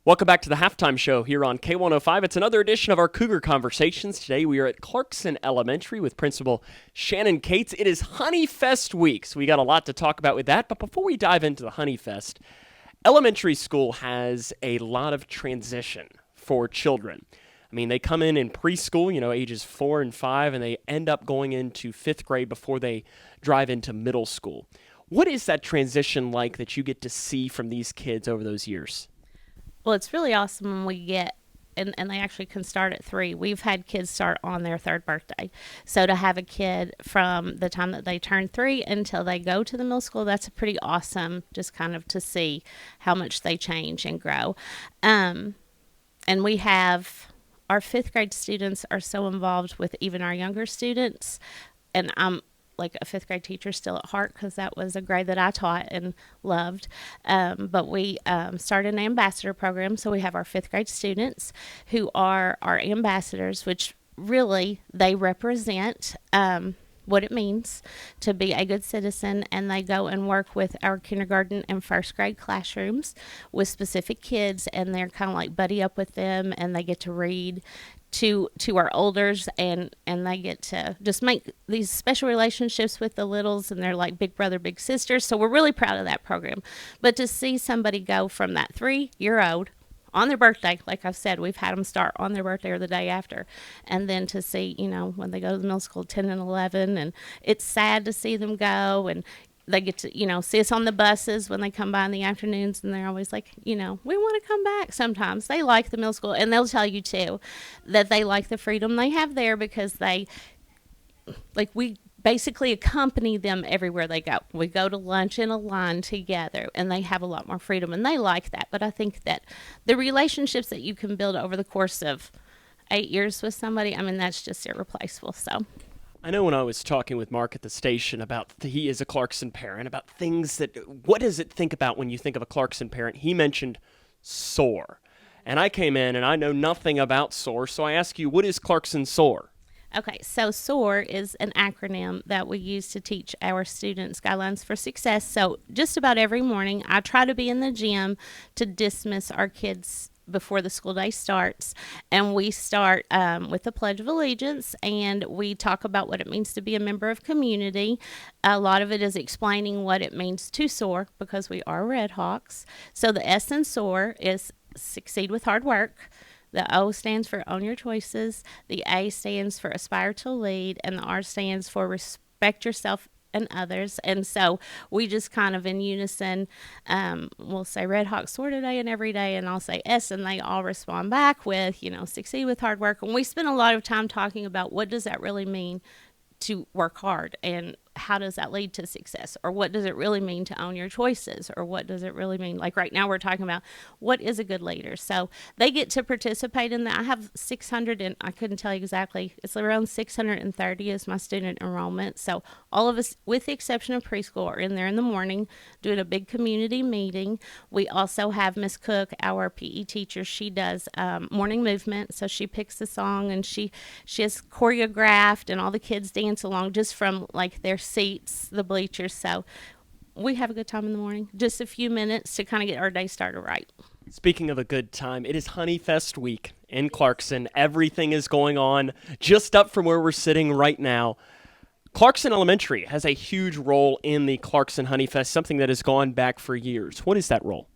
Welcome back to the halftime show here on K105. It's another edition of our Cougar Conversations. Today we are at Clarkson Elementary with Principal Shannon Cates. It is Honeyfest week, so we got a lot to talk about with that. But before we dive into the Honeyfest, elementary school has a lot of transition for children. I mean, they come in preschool, ages 4 and 5, and they end up going into 5th grade before they drive into middle school. What is that transition like that you get to see from these kids over those years? Well, it's really awesome when we get, and they actually can start at 3. We've had kids start on their 3rd birthday. So to have a kid from the time that they turn 3 until they go to the middle school, that's a pretty awesome, just kind of to see how much they change and grow. And we have, our 5th grade students are so involved with even our younger students. And I'm like a 5th grade teacher still at heart because that was a grade that I taught and loved. But we started an ambassador program. So we have our 5th grade students who are our ambassadors, which really they represent what it means to be a good citizen. And they go and work with our kindergarten and 1st grade classrooms with specific kids. And they're kind of like buddy up with them, and they get to read to our olders, and they get to just make these special relationships with the littles, and they're like big brother, big sister. So we're really proud of that program. But to see somebody go from that 3-year-old on their birthday, like I've said, we've had them start on their birthday or the day after, and then to see, when they go to the middle school, 10 and 11, and it's sad to see them go, and they get to, see us on the buses when they come by in the afternoons, and they're always like, we want to come back sometimes. They like the middle school, and they'll tell you, too, that they like the freedom they have there because we basically accompany them everywhere they go. We go to lunch in a line together, and they have a lot more freedom, and they like that. But I think that the relationships that you can build over the course of 8 years with somebody, that's just irreplaceable, so. I know when I was talking with Mark at the station about he is a Clarkson parent, about things what does it think about when you think of a Clarkson parent? He mentioned SOAR. And I came in and I know nothing about SOAR, so I ask you, what is Clarkson SOAR? Okay, so SOAR is an acronym that we use to teach our students guidelines for success. So just about every morning, I try to be in the gym to dismiss our kids before the school day starts, and we start with the Pledge of Allegiance, and we talk about what it means to be a member of community. A lot of it is explaining what it means to soar, because we are Red Hawks. So the S in SOAR is succeed with hard work. The O stands for own your choices. The A stands for aspire to lead, and the R stands for respect yourself and others. And so we just kind of in unison, we'll say Red Hawk SOAR today and every day, and I'll say S, and they all respond back with, succeed with hard work. And we spend a lot of time talking about what does that really mean to work hard, and how does that lead to success, or what does it really mean to own your choices, or what does it really mean, like right now we're talking about what is a good leader. So they get to participate in that. I have 600, and I couldn't tell you exactly, it's around 630 is my student enrollment. So all of us, with the exception of preschool, are in there in the morning doing a big community meeting. We also have Miss Cook, our PE teacher. She does morning movement, so she picks the song, and she has choreographed, and all the kids dance along just from like their seats, the bleachers. So we have a good time in the morning, just a few minutes to kind of get our day started right. Speaking of a good time, it is Honeyfest week in Clarkson. Everything is going on just up from where we're sitting right now. Clarkson Elementary has a huge role in the Clarkson Honeyfest, something that has gone back for years. What is that role?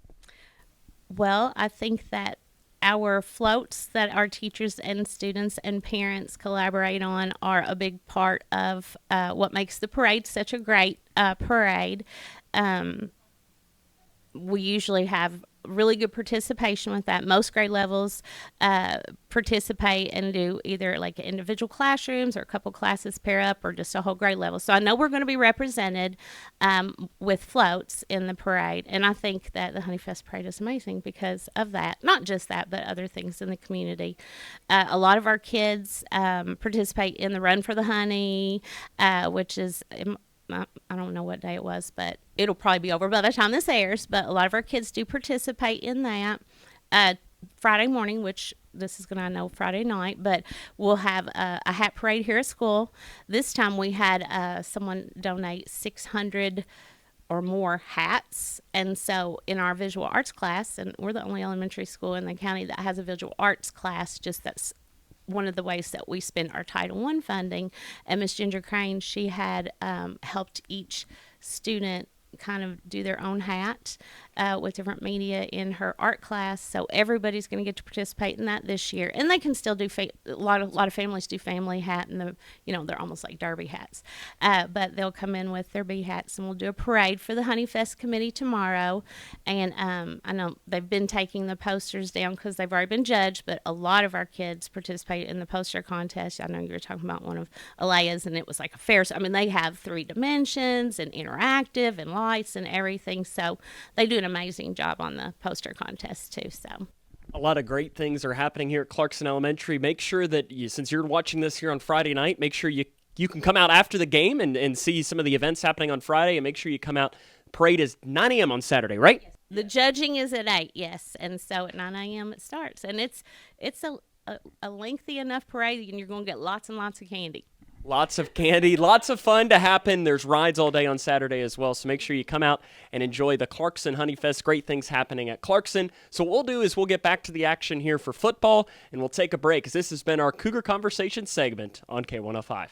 Well, I think that our floats that our teachers and students and parents collaborate on are a big part of what makes the parade such a great parade. We usually have really good participation with that. Most grade levels participate and do either like individual classrooms, or a couple classes pair up, or just a whole grade level. So I know we're going to be represented with floats in the parade, and I think that the Honeyfest parade is amazing because of that. Not just that, but other things in the community. A lot of our kids participate in the Run for the Honey, which is, I don't know what day it was, but it'll probably be over by the time this airs. But a lot of our kids do participate in that. Friday morning, which this is going to, I know, Friday night, but we'll have a hat parade here at school. This time we had someone donate 600 or more hats. And so in our visual arts class, and we're the only elementary school in the county that has a visual arts class, just that's one of the ways that we spend our Title I funding. And Miss Ginger Crane, she had helped each student kind of do their own hat with different media in her art class. So everybody's going to get to participate in that this year, and they can still do a lot of families do family hat, and they're almost like derby hats, but they'll come in with their bee hats, and we'll do a parade for the Honeyfest committee tomorrow. And I know they've been taking the posters down because they've already been judged, but a lot of our kids participate in the poster contest. I know you were talking about one of Alea's, and it was like a fair. I mean, they have 3 dimensions and interactive and lights and everything, so they do an amazing job on the poster contest too. So a lot of great things are happening here at Clarkson Elementary. Make sure that since you're watching this here on Friday night, make sure you can come out after the game and see some of the events happening on Friday, and make sure you come out. Parade is 9 a.m. on Saturday, right? Yes. The judging is at 8, yes, and so at 9 a.m. it starts, and it's a lengthy enough parade, and you're going to get lots and lots of candy. Lots of candy, lots of fun to happen. There's rides all day on Saturday as well, so make sure you come out and enjoy the Clarkson Honeyfest. Great things happening at Clarkson. So what we'll do is we'll get back to the action here for football, and we'll take a break, as this has been our Cougar Conversations segment on K105.